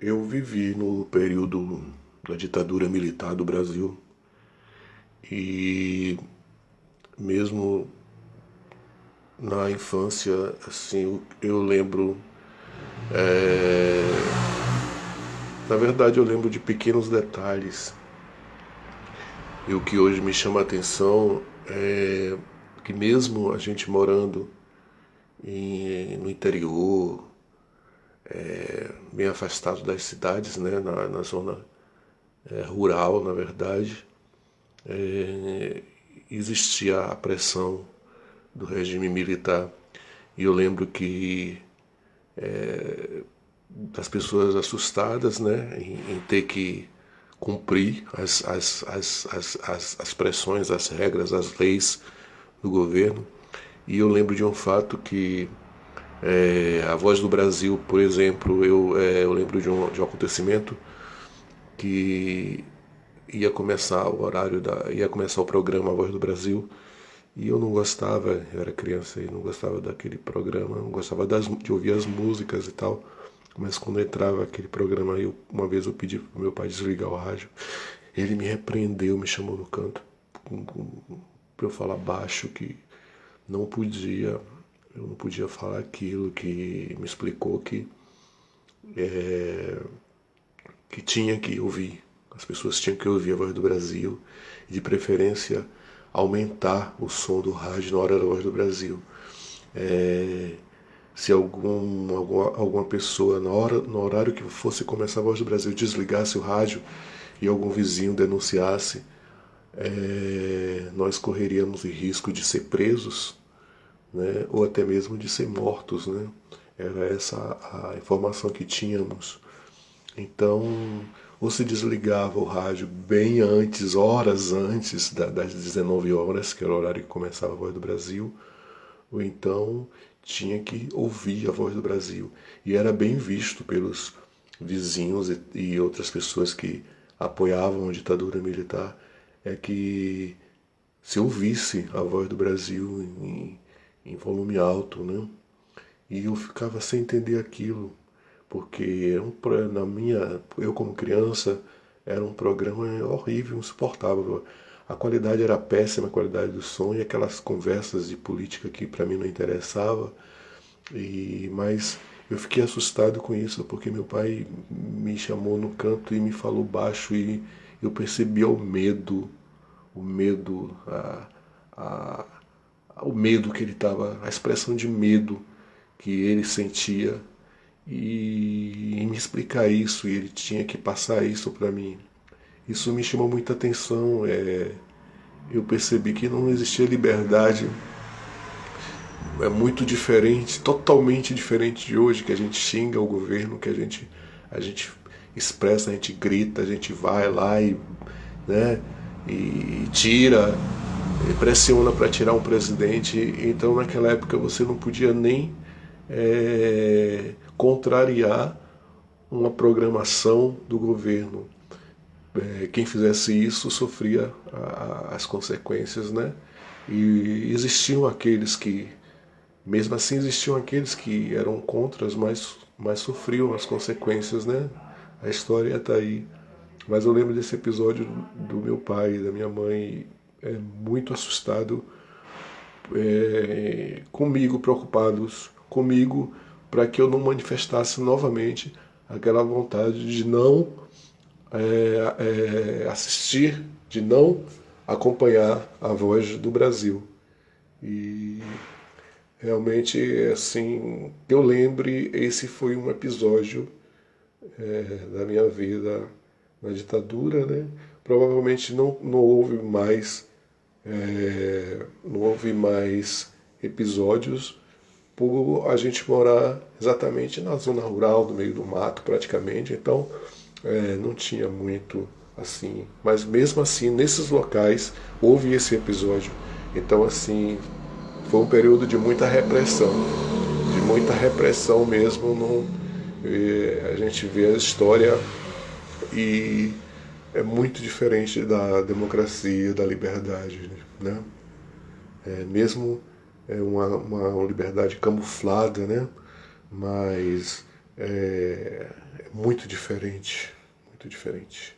Eu vivi no período da ditadura militar do Brasil e mesmo na infância, assim, eu lembro, na verdade eu lembro de pequenos detalhes e o que hoje me chama a atenção é que mesmo a gente morando no interior, bem afastado das cidades, né, na zona rural, na verdade, é, existia a pressão do regime militar. E eu lembro que das pessoas assustadas, né, em ter que cumprir as pressões, as regras, as leis do governo. E eu lembro de um fato que a Voz do Brasil, por exemplo, eu lembro de um acontecimento que ia começar o horário ia começar o programa A Voz do Brasil e eu não gostava, eu era criança e não gostava daquele programa, não gostava de ouvir as músicas e tal. Mas quando entrava aquele programa, uma vez eu pedi pro meu pai desligar o rádio, ele me repreendeu, me chamou no canto para eu falar baixo que não podia, eu não podia falar aquilo, que me explicou que tinha que ouvir, as pessoas tinham que ouvir a Voz do Brasil e de preferência aumentar o som do rádio na hora da Voz do Brasil. Se alguma pessoa, no horário que fosse começar a Voz do Brasil, desligasse o rádio e algum vizinho denunciasse, nós correríamos o risco de ser presos, né, ou até mesmo de ser mortos. Né? Era essa a informação que tínhamos. Então, ou se desligava o rádio bem antes, horas antes das 19 horas, que era o horário que começava a Voz do Brasil, ou então tinha que ouvir a Voz do Brasil. E era bem visto pelos vizinhos e outras pessoas que apoiavam a ditadura militar, é que se ouvisse a Voz do Brasil em volume alto, né? E eu ficava sem entender aquilo, porque eu como criança, era um programa horrível, insuportável. A qualidade era péssima, a qualidade do som e aquelas conversas de política que para mim não interessava. Mas eu fiquei assustado com isso, porque meu pai me chamou no canto e me falou baixo e eu percebi o medo, a, o medo que ele estava, a expressão de medo que ele sentia e me explicar isso, e ele tinha que passar isso para mim. Isso me chamou muita atenção. Eu percebi que não existia liberdade. É muito diferente, totalmente diferente de hoje, que a gente xinga o governo, que a gente expressa, a gente grita, a gente vai lá né, e tira, e pressiona para tirar um presidente. Então naquela época você não podia nem contrariar uma programação do governo. Quem fizesse isso sofria as consequências, né? E existiam aqueles que, mesmo assim, existiam aqueles que eram contras, mas sofriam as consequências, né? A história está aí. Mas eu lembro desse episódio do meu pai e da minha mãe, muito assustado comigo, preocupados comigo, para que eu não manifestasse novamente aquela vontade de não assistir, de não acompanhar a Voz do Brasil. E realmente, assim, eu lembre, esse foi um episódio da minha vida na ditadura, né? Provavelmente não houve mais, não houve mais episódios por a gente morar exatamente na zona rural, no meio do mato praticamente, então não tinha muito assim. Mas mesmo assim, nesses locais, houve esse episódio. Então, assim, foi um período de muita repressão mesmo. A gente vê a história e é muito diferente da democracia, da liberdade, né? Mesmo uma liberdade camuflada, né? Mas é muito diferente, muito diferente.